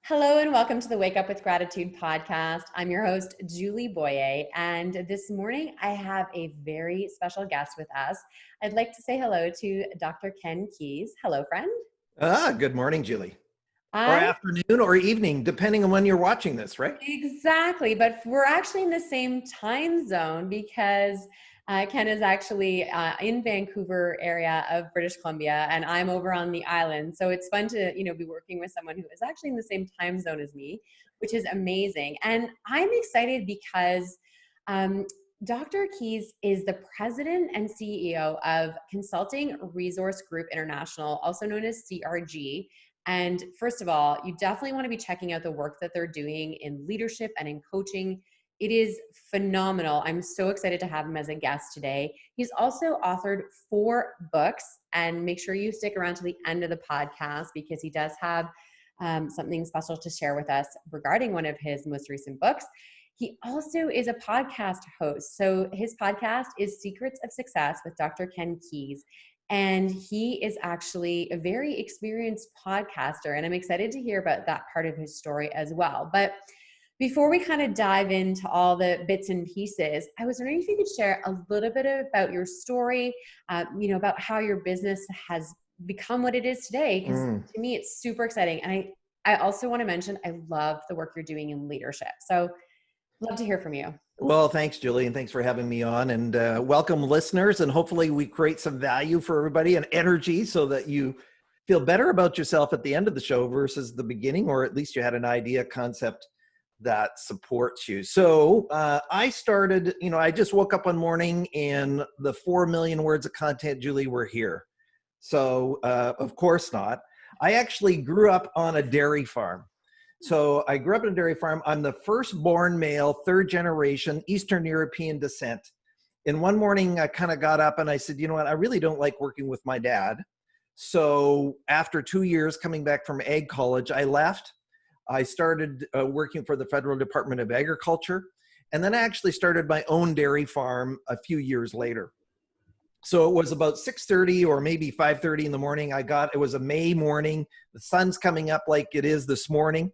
Hello and welcome to the Wake Up with Gratitude podcast. I'm your host, Julie Boyer, and this morning I have a very special guest with us. I'd like to say hello to Dr. Ken Keis. Hello, friend. Good morning, Julie. Or I afternoon or evening, depending on when you're watching this, right? Exactly, but we're actually in the same time zone because Ken is actually in Vancouver area of British Columbia, and I'm over on the island. So it's fun to be working with someone who is actually in the same time zone as me, which is amazing. And I'm excited because um, Dr. Keis is the president and CEO of Consulting Resource Group International, also known as CRG. And first of all, you definitely want to be checking out the work that they're doing in leadership and in coaching. It is phenomenal. I'm so excited to have him as a guest today. He's also authored 4 books, and make sure you stick around to the end of the podcast because he does have something special to share with us regarding one of his most recent books. He also is a podcast host. So his podcast is Secrets of Success with Dr. Ken Keis. And he is actually a very experienced podcaster. And I'm excited to hear about that part of his story as well. But before we kind of dive into all the bits and pieces, I was wondering if you could share a little bit about your story, about how your business has become what it is today. Because to me, it's super exciting. And I also want to mention, I love the work you're doing in leadership. So love to hear from you. Well, thanks, Julie, and thanks for having me on. And welcome, listeners. And hopefully we create some value for everybody and energy so that you feel better about yourself at the end of the show versus the beginning, or at least you had an idea, concept that supports you. So I started, I just woke up one morning and the 4 million words of content, Julie, were here. So of course not. I actually grew up on a dairy farm. So I grew up in a dairy farm. I'm the firstborn male, 3rd generation, Eastern European descent. And one morning I kind of got up and I said, you know what, I really don't like working with my dad. So after 2 years coming back from ag college, I left. I started working for the Federal Department of Agriculture. And then I actually started my own dairy farm a few years later. So it was about 6:30 or maybe 5:30 in the morning. It was a May morning. The sun's coming up like it is this morning.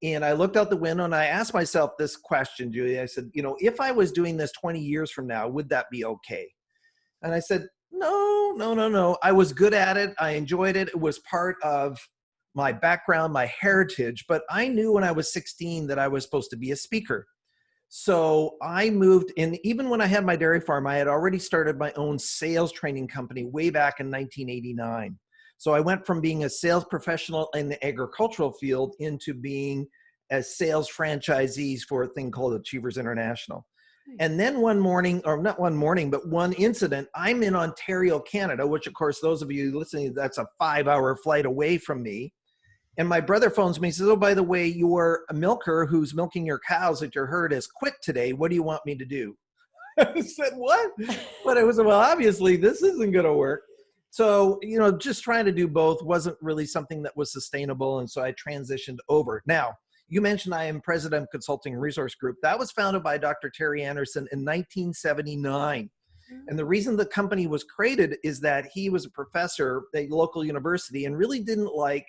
And I looked out the window and I asked myself this question, Julie. I said, if I was doing this 20 years from now, would that be okay? And I said, no. I was good at it. I enjoyed it. It was part of my background, my heritage. But I knew when I was 16 that I was supposed to be a speaker. So I moved in. Even when I had my dairy farm, I had already started my own sales training company way back in 1989. So I went from being a sales professional in the agricultural field into being a sales franchisees for a thing called Achievers International. And then one morning, or not one morning, but one incident, I'm in Ontario, Canada, which of course, those of you listening, that's a 5-hour flight away from me. And my brother phones me and says, oh, by the way, your milker who's milking your cows at your herd has quit today. What do you want me to do? I said, what? But it was, well, obviously this isn't going to work. So, just trying to do both wasn't really something that was sustainable. And so I transitioned over. Now, you mentioned I am president of Consulting Resource Group. That was founded by Dr. Terry Anderson in 1979. And the reason the company was created is that he was a professor at a local university and really didn't like,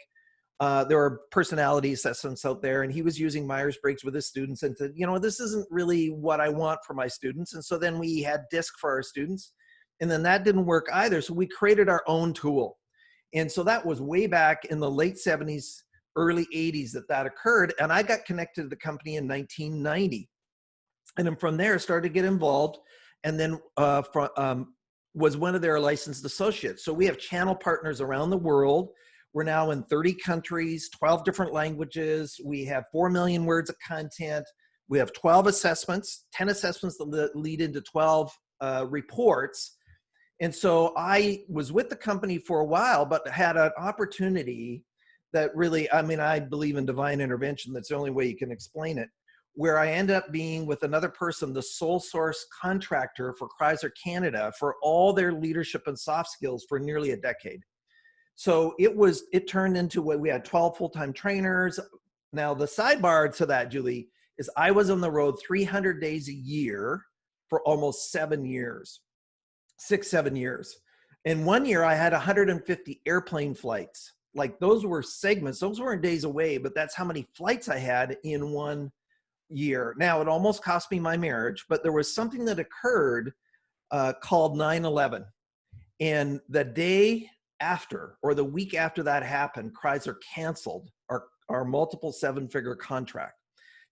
there were personality assessments out there, and he was using Myers-Briggs with his students and said, this isn't really what I want for my students. And so then we had DISC for our students. And then that didn't work either. So we created our own tool. And so that was way back in the late 70s, early 80s that occurred. And I got connected to the company in 1990. And then from there started to get involved, and then was one of their licensed associates. So we have channel partners around the world. We're now in 30 countries, 12 different languages. We have 4 million words of content. We have 12 assessments, 10 assessments that lead into 12 reports. And so I was with the company for a while, but had an opportunity that really, I believe in divine intervention. That's the only way you can explain it, where I ended up being with another person, the sole source contractor for Chrysler Canada for all their leadership and soft skills for nearly a decade. So it turned into what we had 12 full-time trainers. Now the sidebar to that, Julie, is I was on the road 300 days a year for almost 7 years. 6-7 years. In 1 year, I had 150 airplane flights like those were segments. Those weren't days away, but that's how many flights I had in one year. Now, it almost cost me my marriage, but there was something that occurred called 9/11. And the day after, or the week after that happened, Chrysler canceled our multiple seven-figure contract.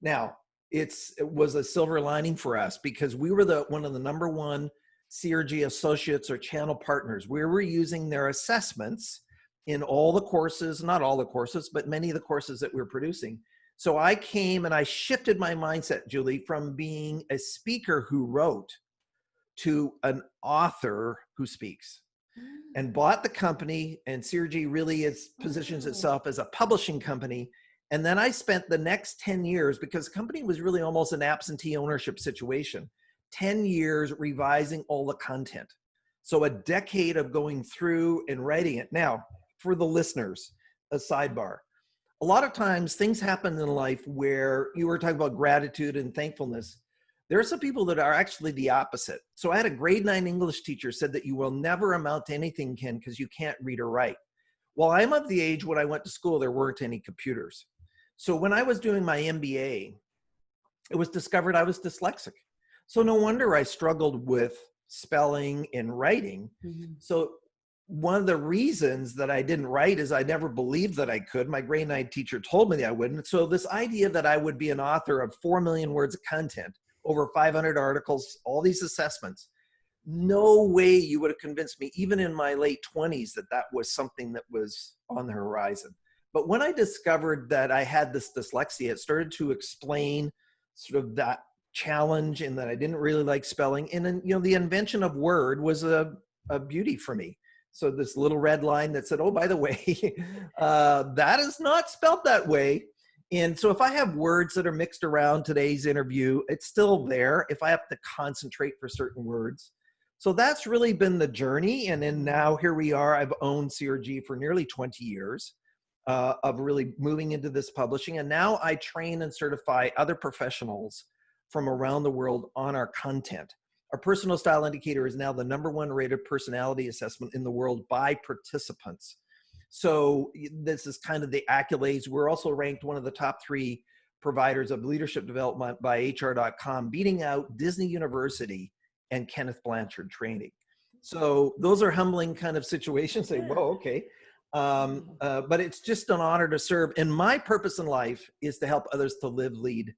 Now, it was a silver lining for us because we were one of the number one CRG associates or channel partners. We were using their assessments in all the courses, not all the courses, but many of the courses that we were producing. So I came and I shifted my mindset, Julie, from being a speaker who wrote to an author who speaks, and bought the company. And CRG really positions itself as a publishing company. And then I spent the next 10 years, because the company was really almost an absentee ownership situation, 10 years revising all the content. So a decade of going through and writing it. Now, for the listeners, a sidebar. A lot of times things happen in life where you were talking about gratitude and thankfulness. There are some people that are actually the opposite. So I had a grade 9 English teacher said that you will never amount to anything, Ken, because you can't read or write. Well, I'm of the age when I went to school, there weren't any computers. So when I was doing my MBA, it was discovered I was dyslexic. So no wonder I struggled with spelling and writing. Mm-hmm. So one of the reasons that I didn't write is I never believed that I could. My grade 9 teacher told me that I wouldn't. So this idea that I would be an author of 4 million words of content, over 500 articles, all these assessments, no way you would have convinced me, even in my late 20s, that that was something that was on the horizon. But when I discovered that I had this dyslexia, it started to explain sort of that challenge, and that I didn't really like spelling. And then, the invention of Word was a beauty for me. So this little red line that said, oh, by the way, that is not spelled that way. And so if I have words that are mixed around today's interview, it's still there if I have to concentrate for certain words. So that's really been the journey. And then now here we are. I've owned CRG for nearly 20 years of really moving into this publishing. And now I train and certify other professionals from around the world on our content. Our personal style indicator is now the #1 rated personality assessment in the world by participants. So this is kind of the accolades. We're also ranked one of the top 3 providers of leadership development by HR.com, beating out Disney University and Kenneth Blanchard training. So those are humbling kind of situations. Say, whoa, okay. But it's just an honor to serve. And my purpose in life is to help others to live, lead,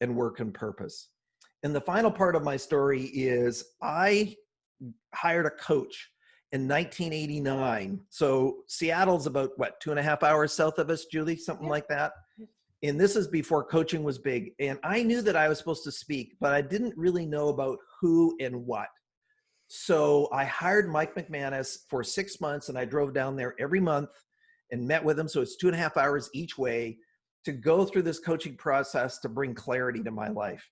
and work in purpose. And the final part of my story is I hired a coach in 1989. So Seattle's about, 2.5 hours south of us, Julie, something like that. And this is before coaching was big. And I knew that I was supposed to speak, but I didn't really know about who and what. So I hired Mike McManus for 6 months, and I drove down there every month and met with him. So it's 2.5 hours each way to go through this coaching process to bring clarity to my life.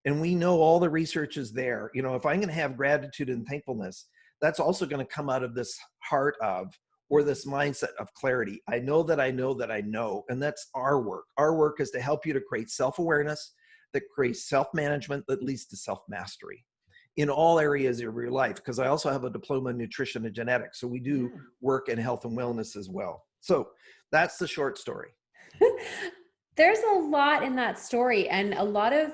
And we know all the research is there. If I'm going to have gratitude and thankfulness, that's also going to come out of this heart of, or this mindset of clarity. I know that I know that I know. And that's our work. Our work is to help you to create self-awareness that creates self-management that leads to self-mastery in all areas of your life. Because I also have a diploma in nutrition and genetics. So we do work in health and wellness as well. So that's the short story. There's a lot in that story, and a lot of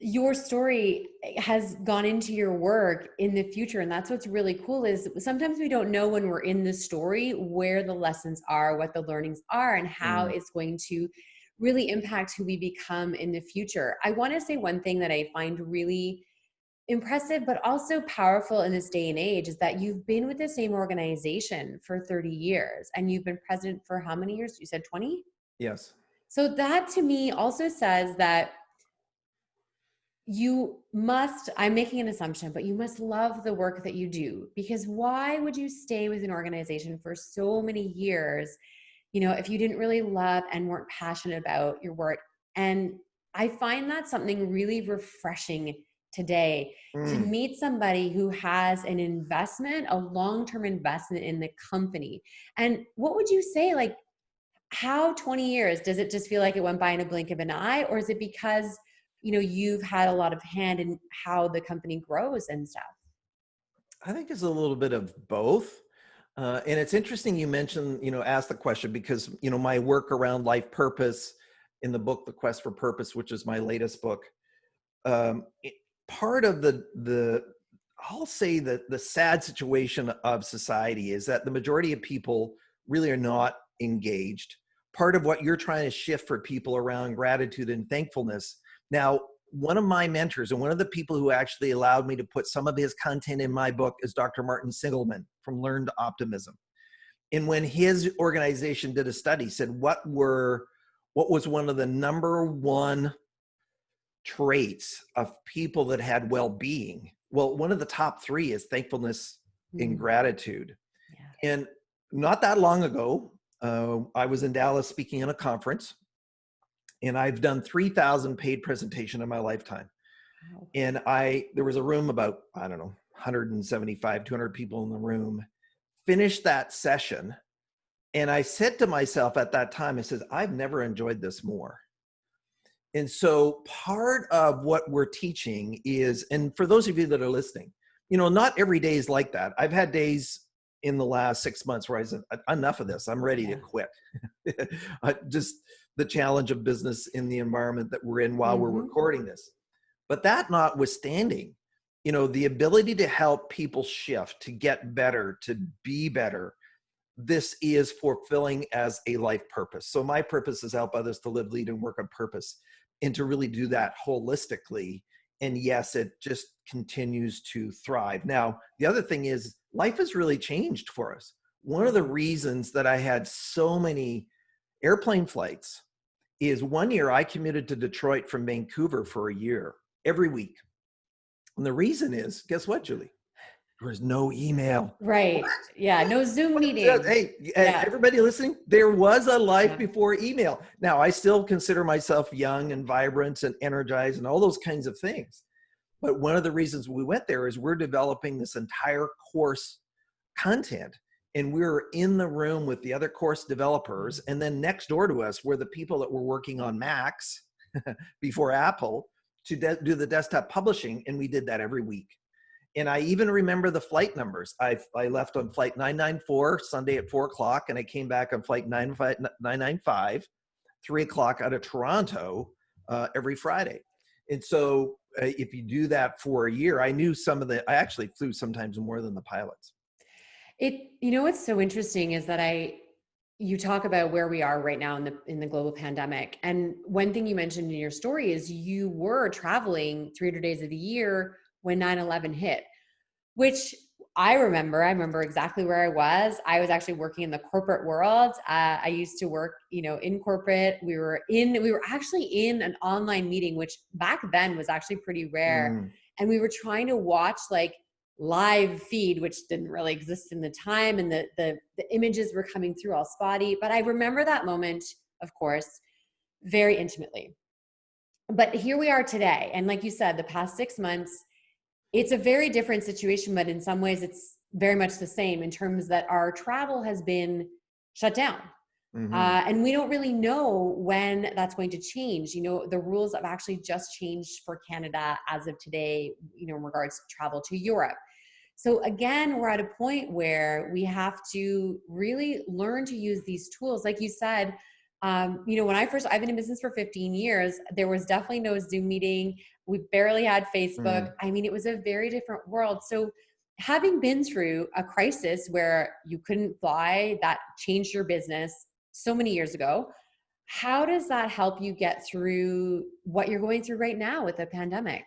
your story has gone into your work in the future. And that's what's really cool, is sometimes we don't know when we're in the story where the lessons are, what the learnings are, and how it's going to really impact who we become in the future. I want to say one thing that I find really impressive, but also powerful in this day and age, is that you've been with the same organization for 30 years and you've been president for how many years? You said 20? Yes. So that to me also says that you must, I'm making an assumption, but you must love the work that you do, because why would you stay with an organization for so many years, if you didn't really love and weren't passionate about your work? And I find that something really refreshing today to meet somebody who has an investment, a long-term investment in the company. And what would you say, like, how 20 years, does it just feel like it went by in a blink of an eye? Or is it because you've had a lot of hand in how the company grows and stuff? I think it's a little bit of both. And it's interesting you mentioned, ask the question because, my work around life purpose in the book, The Quest for Purpose, which is my latest book, part of I'll say that the sad situation of society is that the majority of people really are not engaged. Part of what you're trying to shift for people around gratitude and thankfulness. Now, one of my mentors and one of the people who actually allowed me to put some of his content in my book is Dr. Martin Sigelman from Learned Optimism. And when his organization did a study, said what was one of the number one traits of people that had well-being? Well, one of the top three is thankfulness and gratitude. Yeah. And not that long ago, I was in Dallas speaking at a conference, and I've done 3,000 paid presentation in my lifetime. Wow. And there was a room about, I don't know, 175, 200 people in the room, finished that session. And I said to myself at that time, I said, I've never enjoyed this more. And so part of what we're teaching is, and for those of you that are listening, not every day is like that. I've had days in the last 6 months where I said, enough of this, I'm ready to quit. Just the challenge of business in the environment that we're in while we're recording this. But that notwithstanding, the ability to help people shift, to get better, to be better, this is fulfilling as a life purpose. So my purpose is help others to live, lead, and work on purpose, and to really do that holistically. And yes, it just continues to thrive. Now, the other thing is life has really changed for us. One of the reasons that I had so many airplane flights is one year I commuted to Detroit from Vancouver for a year, every week. And the reason is, guess what, Julie? There was no email. Right. What? Yeah. No Zoom meeting. Hey, everybody listening, there was a life before email. Now, I still consider myself young and vibrant and energized and all those kinds of things. But one of the reasons we went there is we're developing this entire course content. And we were in the room with the other course developers. And then next door to us were the people that were working on Macs before Apple to do the desktop publishing. And we did that every week. And I even remember the flight numbers. I left on flight 994 Sunday at 4 o'clock, and I came back on flight 995, 3 o'clock out of Toronto every Friday. And so if you do that for a year, I I actually flew sometimes more than the pilots. What's so interesting is that you talk about where we are right now in the global pandemic. And one thing you mentioned in your story is you were traveling 300 days of the year when 9/11 hit, which I remember exactly where I was. I was actually working in the corporate world. I used to work, in corporate. We were actually in an online meeting, which back then was actually pretty rare. And we were trying to watch like live feed, which didn't really exist in the time. And the images were coming through all spotty. But I remember that moment, of course, very intimately. But here we are today. And like you said, the past 6 months, it's a very different situation, but in some ways it's very much the same in terms that our travel has been shut down. And we don't really know when that's going to change. The rules have actually just changed for Canada as of today, in regards to travel to Europe. So again, we're at a point where we have to really learn to use these tools. Like you said, I've been in business for 15 years, there was definitely no Zoom meeting. We barely had Facebook. I mean, it was a very different world. So having been through a crisis where you couldn't fly, that changed your business so many years ago, how does that help you get through what you're going through right now with the pandemic?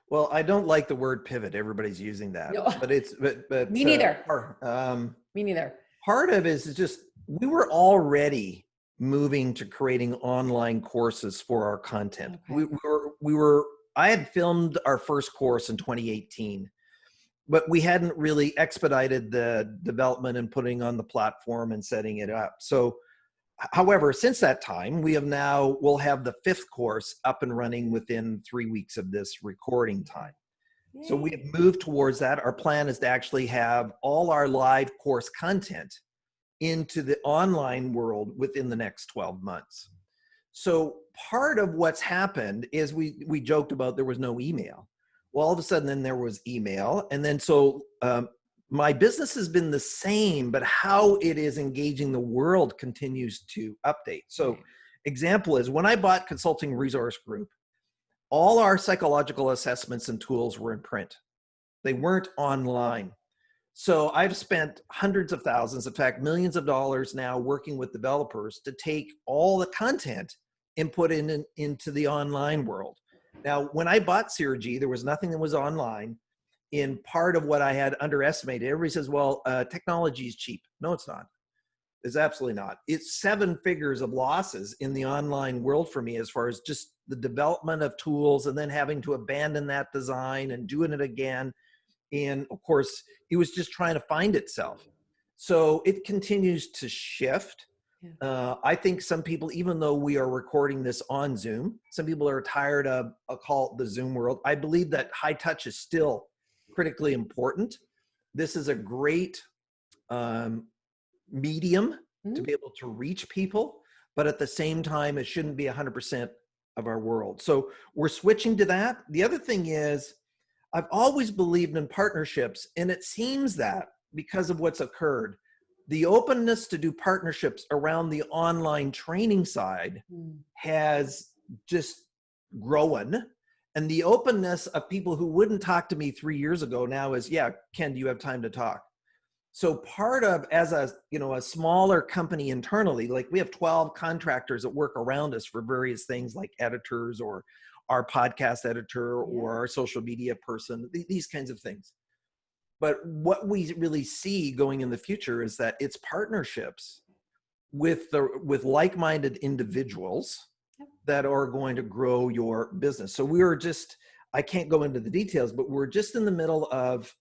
Well, I don't like the word pivot. Everybody's using that, no. but me neither. Me neither. Part of it is just, we were already moving to creating online courses for our content. Okay. I had filmed our first course in 2018, but we hadn't really expedited the development and putting on the platform and setting it up. So, however, since that time, we'll have the 5th course up and running within 3 weeks of this recording time. Yay. So we have moved towards that. Our plan is to actually have all our live course content into the online world within the next 12 months. So part of what's happened is we joked about there was no email. Well, all of a sudden then there was email. And then so my business has been the same, but how it is engaging the world continues to update. So example is when I bought Consulting Resource Group, all our psychological assessments and tools were in print. They weren't online. So I've spent hundreds of thousands, in fact, millions of dollars now working with developers to take all the content and put it into the online world. Now, when I bought Sergi, there was nothing that was online. In part of what I had underestimated, everybody says, well, technology is cheap. No, it's not. It's absolutely not. It's 7 figures of losses in the online world for me as far as just the development of tools and then having to abandon that design and doing it again. And of course, it was just trying to find itself. So it continues to shift. I think some people, even though we are recording this on Zoom, some people are tired of, I'll call it the Zoom world. I believe that high touch is still critically important. This is a great medium to be able to reach people, but at the same time, it shouldn't be 100% of our world. So we're switching to that. The other thing is, I've always believed in partnerships, and it seems that because of what's occurred, the openness to do partnerships around the online training side has just grown. And the openness of people who wouldn't talk to me 3 years ago now is, yeah, Ken, do you have time to talk? So part of, as a, a smaller company internally, like we have 12 contractors that work around us for various things like editors or our podcast editor or our social media person, these kinds of things. But what we really see going in the future is that it's partnerships with like-minded individuals that are going to grow your business. So I can't go into the details, but we're just in the middle of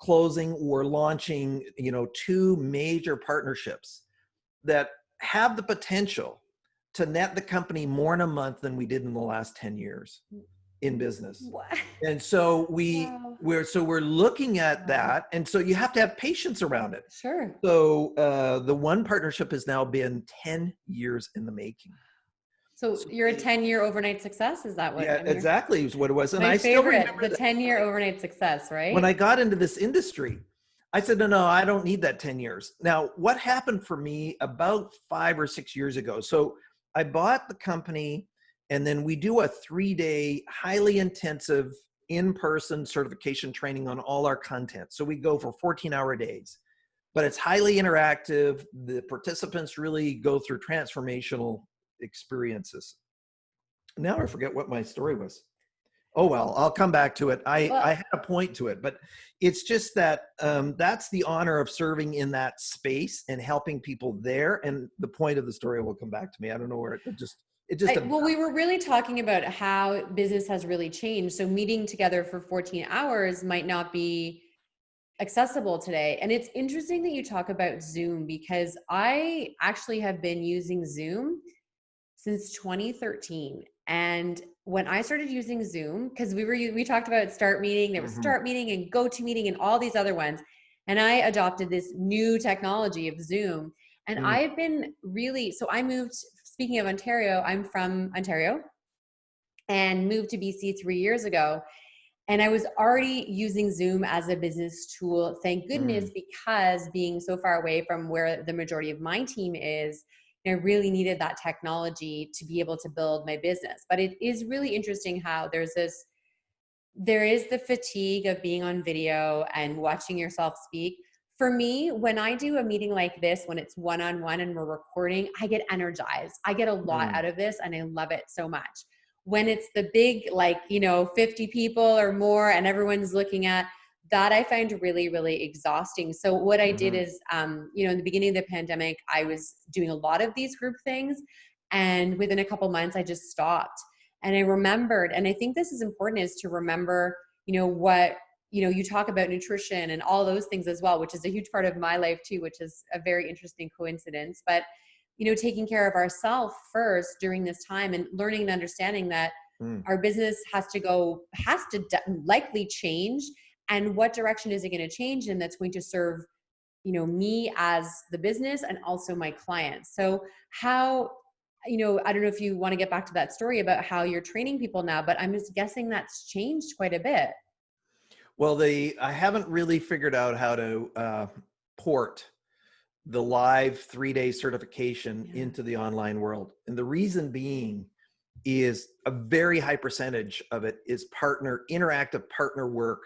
closing or launching, 2 major partnerships that have the potential to net the company more in a month than we did in the last 10 years in business. What? And so we're looking at that. And so you have to have patience around it. Sure. So the one partnership has now been 10 years in the making. So you're a 10-year overnight success? Is that what? Yeah, exactly is what it was. And My I still favorite, remember the 10-year overnight success, right? when I got into this industry, I said, no, I don't need that 10 years. Now, what happened for me about 5 or 6 years ago? So I bought the company, and then we do a 3-day, highly intensive in-person certification training on all our content. So we go for 14-hour days, but it's highly interactive. The participants really go through transformational experiences. Now I forget what my story was. Oh, well, I'll come back to it. I had a point to it, but it's just that that's the honor of serving in that space and helping people there. And the point of the story will come back to me. I don't know where well, we were really talking about how business has really changed. So meeting together for 14 hours might not be accessible today. And it's interesting that you talk about Zoom, because I actually have been using Zoom since 2013. And when I started using Zoom, because we talked about Start Meeting, there was Start Meeting and GoToMeeting and all these other ones. And I adopted this new technology of Zoom. And I've been so I moved, speaking of Ontario, I'm from Ontario and moved to BC 3 years ago. And I was already using Zoom as a business tool, thank goodness, because being so far away from where the majority of my team is, I really needed that technology to be able to build my business. But it is really interesting how there is the fatigue of being on video and watching yourself speak. For me, when I do a meeting like this, when it's one-on-one and we're recording, I get energized. I get a lot out of this and I love it so much. When it's the big, 50 people or more and everyone's looking at, that I find really, really exhausting. So what I did is, in the beginning of the pandemic, I was doing a lot of these group things. And within a couple months, I just stopped. And I remembered, and I think this is important, is to remember, what, you talk about nutrition and all those things as well, which is a huge part of my life too, which is a very interesting coincidence. But, taking care of ourselves first during this time and learning and understanding that our business has to likely change. And what direction is it going to change? And that's going to serve, me as the business and also my clients. So how, I don't know if you want to get back to that story about how you're training people now, but I'm just guessing that's changed quite a bit. Well, I haven't really figured out how to port the live 3-day certification Yeah. into the online world. And the reason being is a very high percentage of it is interactive partner work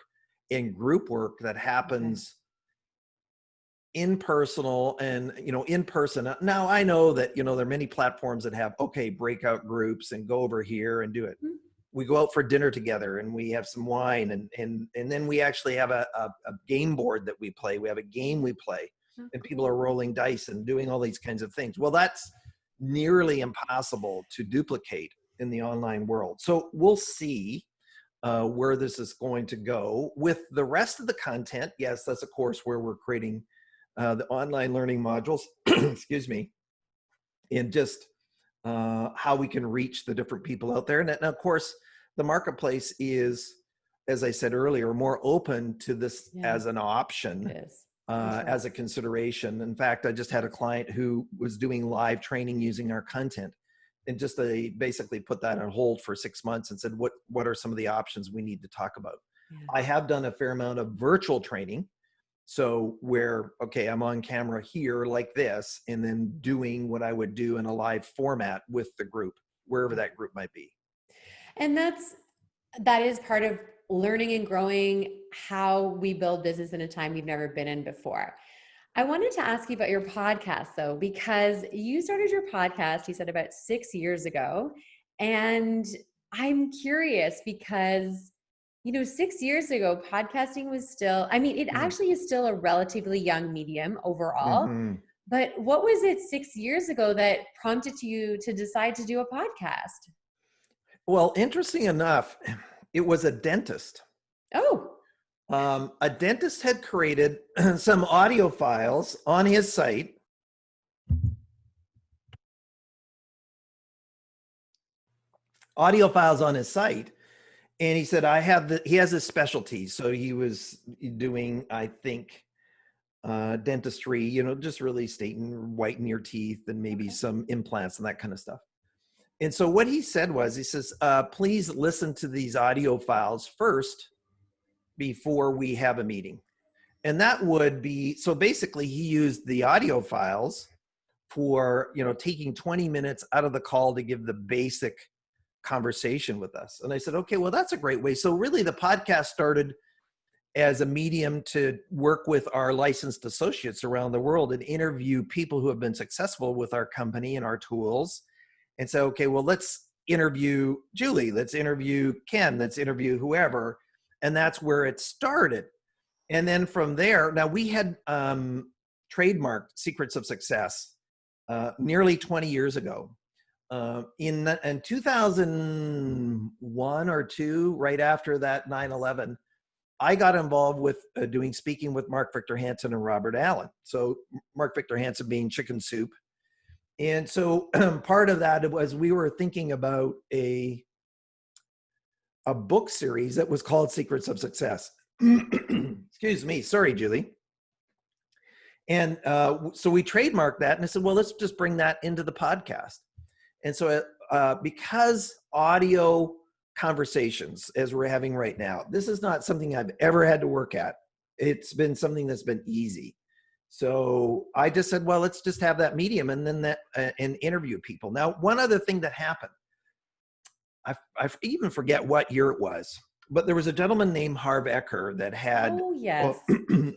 and group work that Okay. happens in personal and, in person. Now I know that, there are many platforms that have, okay, breakout groups and go over here and do it. Mhm. We go out for dinner together and we have some wine and then we actually have a game board that we play. We have a game we play Oh, and people cool. are rolling dice and doing all these kinds of things. Well, that's nearly impossible to duplicate in the online world. So we'll see where this is going to go with the rest of the content. Yes, that's of course where we're creating the online learning modules, excuse me, and just how we can reach the different people out there. And of course, the marketplace is, as I said earlier, more open to this Yeah, as an option, it is for sure. as a consideration. In fact, I just had a client who was doing live training using our content and just basically put that on hold for 6 months and said, what are some of the options we need to talk about? Yeah. I have done a fair amount of virtual training. So where, okay, I'm on camera here like this, and then doing what I would do in a live format with the group, wherever that group might be. And that is part of learning and growing how we build business in a time we've never been in before. I wanted to ask you about your podcast though, because you started your podcast, you said about 6 years ago. And I'm curious because, 6 years ago, podcasting was still, I mean, it actually is still a relatively young medium overall. Mm-hmm. But what was it 6 years ago that prompted you to decide to do a podcast? Well, interesting enough, it was a dentist. Oh, A dentist had created some audio files on his site. Audio files on his site. And he said, he has his specialty. So he was doing, I think, dentistry, just really whiten your teeth and maybe okay. some implants and that kind of stuff. And so what he said was, he says, please listen to these audio files first before we have a meeting. And that would be, so basically he used the audio files for, taking 20 minutes out of the call to give the basic conversation with us. And I said, okay, well, that's a great way. So really the podcast started as a medium to work with our licensed associates around the world and interview people who have been successful with our company and our tools and say, okay, well, let's interview Julie, let's interview Ken, let's interview whoever. And that's where it started. And then from there, now we had trademarked Secrets of Success nearly 20 years ago. In 2001 or two, right after that 9/11, I got involved with speaking with Mark Victor Hansen and Robert Allen. So Mark Victor Hansen being Chicken Soup. And so part of that was we were thinking about a book series that was called Secrets of Success. Excuse me. Sorry, Julie. And so we trademarked that and I said, well, let's just bring that into the podcast. And so because audio conversations as we're having right now, this is not something I've ever had to work at. It's been something that's been easy. So I just said, well, let's just have that medium and then and interview people. Now, one other thing that happened, I even forget what year it was, but there was a gentleman named Harv Eker that had Oh, yes.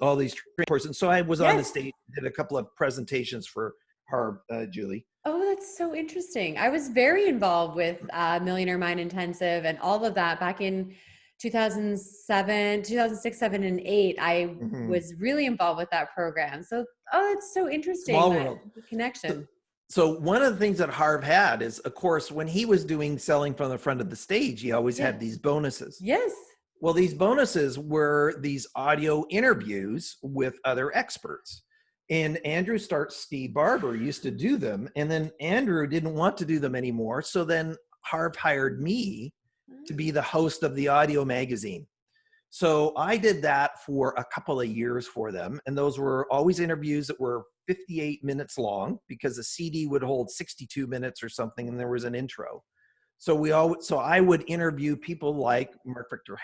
all these courses. And so I was on the Yes. stage, did a couple of presentations for Harv, Julie. Oh, that's so interesting. I was very involved with Millionaire Mind Intensive and all of that back in 2007, 2006, 7, and 8. I Mm-hmm. was really involved with that program. So, oh, it's so interesting, Small that world. connection. So one of the things that Harv had is, of course, when he was doing selling from the front of the stage, he always Yeah. had these bonuses. Yes. Well, these bonuses were these audio interviews with other experts. And Andrew Steve Barber used to do them. And then Andrew didn't want to do them anymore. So then Harv hired me to be the host of the audio magazine. So I did that for a couple of years for them. And those were always interviews that were 58 minutes long because the CD would hold 62 minutes or something. And there was an intro. So I would interview people like Mark Victor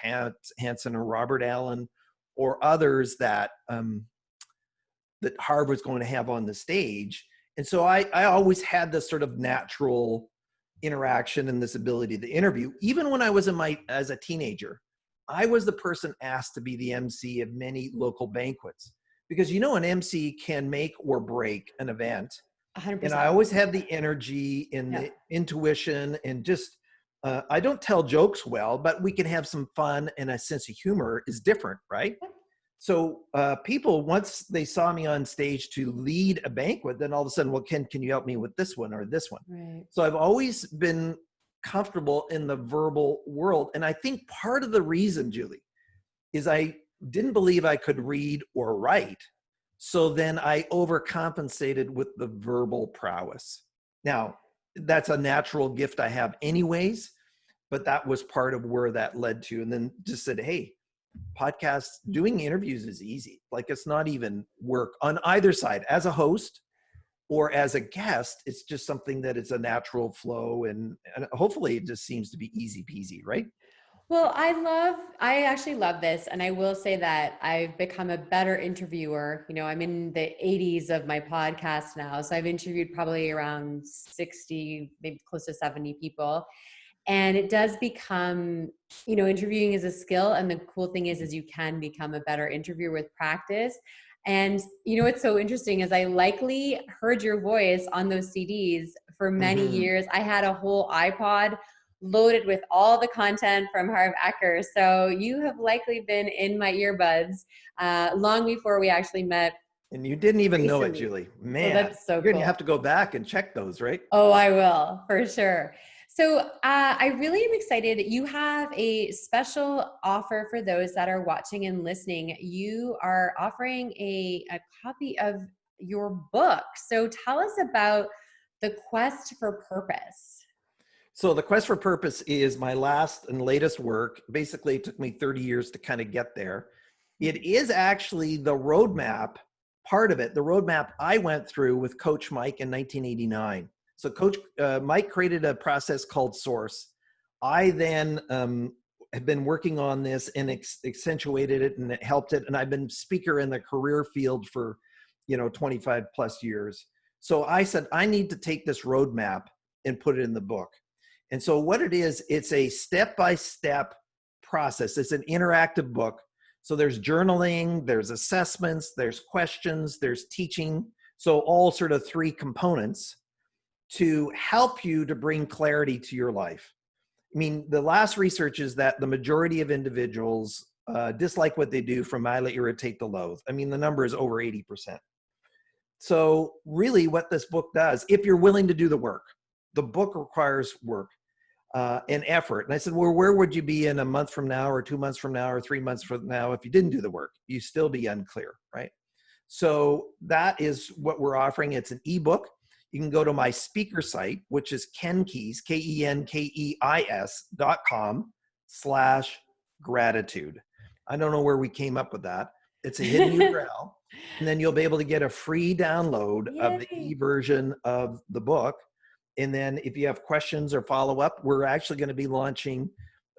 Hansen or Robert Allen or others that that Harvard was going to have on the stage. And so I always had this sort of natural interaction and this ability to interview. Even when I was as a teenager, I was the person asked to be the MC of many local banquets because, an MC can make or break an event. 100%. And I always had the energy and the intuition and just, I don't tell jokes well, but we can have some fun, and a sense of humor is different, right? So people, once they saw me on stage to lead a banquet, then all of a sudden, well, Ken, can you help me with this one or this one? Right. So I've always been comfortable in the verbal world. And I think part of the reason, Julie, is I didn't believe I could read or write. So then I overcompensated with the verbal prowess. Now, that's a natural gift I have anyways, but that was part of where that led to. And then just said, hey, podcasts, doing interviews is easy. Like, it's not even work on either side. As a host or as a guest, it's just something that is a natural flow. And hopefully it just seems to be easy peasy, right? Well, I actually love this. And I will say that I've become a better interviewer. I'm in the 80s of my podcast now. So I've interviewed probably around 60, maybe close to 70 people. And it does become, interviewing is a skill. And the cool thing is you can become a better interviewer with practice. And what's so interesting is I likely heard your voice on those CDs for many years. I had a whole iPod loaded with all the content from Harv Eker. So you have likely been in my earbuds long before we actually met. And you didn't even know it, Recently. Julie. Man, that's so you're cool. going to have to go back and check those, right? Oh, I will, for sure. So I really am excited. You have a special offer for those that are watching and listening. You are offering a copy of your book. So tell us about The Quest for Purpose. So The Quest for Purpose is my last and latest work. Basically, it took me 30 years to kind of get there. It is actually the roadmap, part of it, the roadmap I went through with Coach Mike in 1989. So Coach Mike created a process called Source. I then have been working on this and accentuated it and it helped it. And I've been speaker in the career field for, 25 plus years. So I said, I need to take this roadmap and put it in the book. And so what it is, it's a step-by-step process. It's an interactive book. So there's journaling, there's assessments, there's questions, there's teaching. So all sort of three components to help you to bring clarity to your life. I mean, the last research is that the majority of individuals dislike what they do from mildly irritate to loathe. I mean, the number is over 80%. So really what this book does, if you're willing to do the work, the book requires work. And effort. And I said, well, where would you be in a month from now or 2 months from now or 3 months from now if you didn't do the work? You still be unclear, right? So that is what we're offering. It's an ebook. You can go to my speaker site, which is Keis, KenKeis.com/gratitude. I don't know where we came up with that. It's a hidden URL. And then you'll be able to get a free download of the e-version of the book. And then if you have questions or follow up, we're actually going to be launching,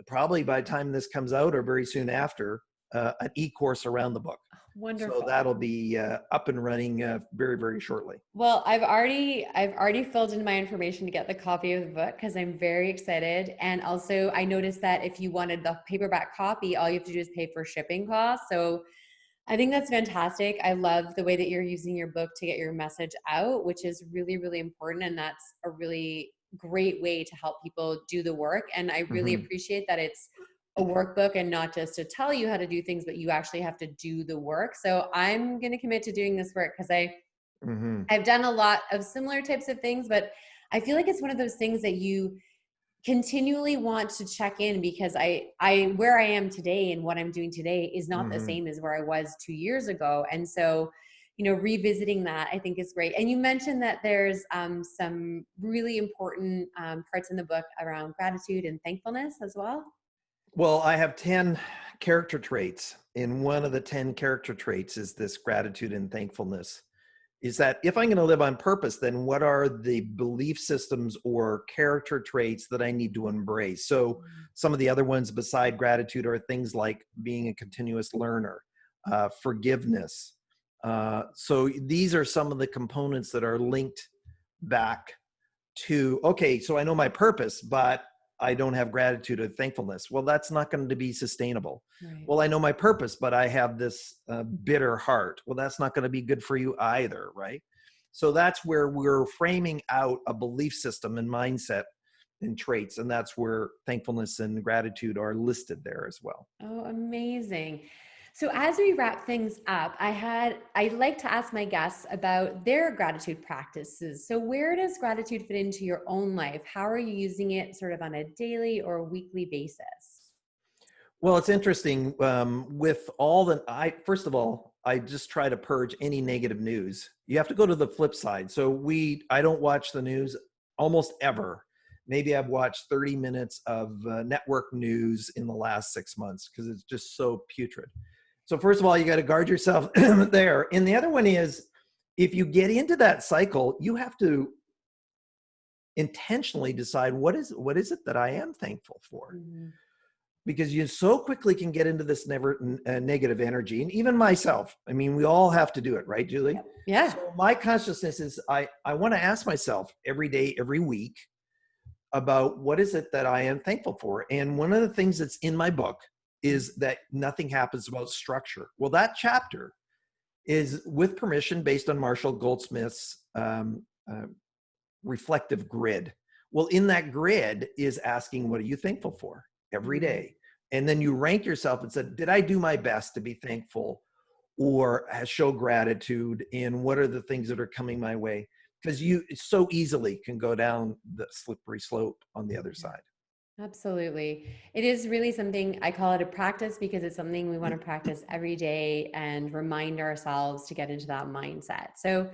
probably by the time this comes out or very soon after, an e-course around the book. Wonderful. So that'll be up and running very, very shortly. Well, I've already filled in my information to get the copy of the book because I'm very excited. And also I noticed that if you wanted the paperback copy, all you have to do is pay for shipping costs. So I think that's fantastic. I love the way that you're using your book to get your message out, which is really, really important. And that's a really great way to help people do the work. And I really appreciate that it's a workbook and not just to tell you how to do things, but you actually have to do the work. So I'm going to commit to doing this work because I've done a lot of similar types of things, but I feel like it's one of those things that you continually want to check in because I where I am today and what I'm doing today is not the same as where I was 2 years ago. And so, revisiting that I think is great. And you mentioned that there's some really important parts in the book around gratitude and thankfulness as well. Well, I have 10 character traits, and one of the 10 character traits is this gratitude and thankfulness. is that if I'm going to live on purpose, then what are the belief systems or character traits that I need to embrace? So some of the other ones beside gratitude are things like being a continuous learner, forgiveness. So these are some of the components that are linked back to, okay, so I know my purpose, but I don't have gratitude or thankfulness. Well, that's not going to be sustainable. Right. Well, I know my purpose, but I have this bitter heart. Well, that's not going to be good for you either, right? So that's where we're framing out a belief system and mindset and traits, and that's where thankfulness and gratitude are listed there as well. Oh, amazing. So as we wrap things up, I'd like to ask my guests about their gratitude practices. So where does gratitude fit into your own life? How are you using it sort of on a daily or weekly basis? Well, it's interesting. With all the, first of all, I just try to purge any negative news. You have to go to the flip side. So I don't watch the news almost ever. Maybe I've watched 30 minutes of network news in the last 6 months because it's just so putrid. So first of all, you got to guard yourself there. And the other one is, if you get into that cycle, you have to intentionally decide what is it that I am thankful for. Mm-hmm. Because you so quickly can get into this negative energy. And even myself, I mean, we all have to do it, right, Julie? Yeah. So my consciousness is, I want to ask myself every day, every week, about what is it that I am thankful for. And one of the things that's in my book is that nothing happens without structure. Well, that chapter is, with permission, based on Marshall Goldsmith's reflective grid. Well, in that grid is asking, what are you thankful for every day? And then you rank yourself and said, did I do my best to be thankful or show gratitude? And what are the things that are coming my way? Because you so easily can go down the slippery slope on the other side. Absolutely. It is really something, I call it a practice because it's something we want to practice every day and remind ourselves to get into that mindset. So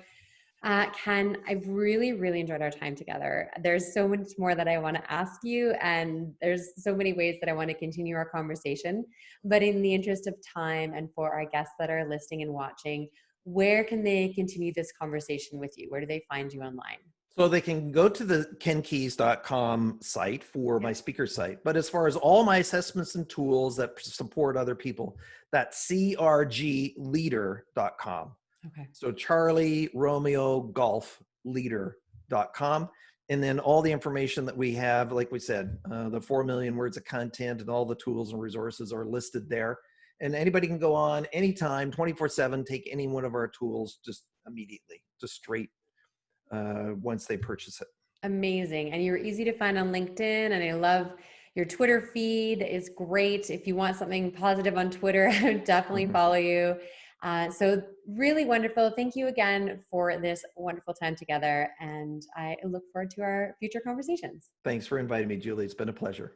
Ken, I've really, really enjoyed our time together. There's so much more that I want to ask you, and there's so many ways that I want to continue our conversation. But in the interest of time and for our guests that are listening and watching, where can they continue this conversation with you? Where do they find you online? So they can go to the kenkeis.com site for my speaker site. But as far as all my assessments and tools that support other people, that's crgleader.com. Okay. So Charlie Romeo Golf Leader.com. And then all the information that we have, like we said, the 4 million words of content and all the tools and resources are listed there. And anybody can go on anytime, 24/7, take any one of our tools just immediately, just straight once they purchase it. Amazing. And you're easy to find on LinkedIn. And I love your Twitter feed is great. If you want something positive on Twitter, I would definitely follow you. So really wonderful. Thank you again for this wonderful time together. And I look forward to our future conversations. Thanks for inviting me, Julie. It's been a pleasure.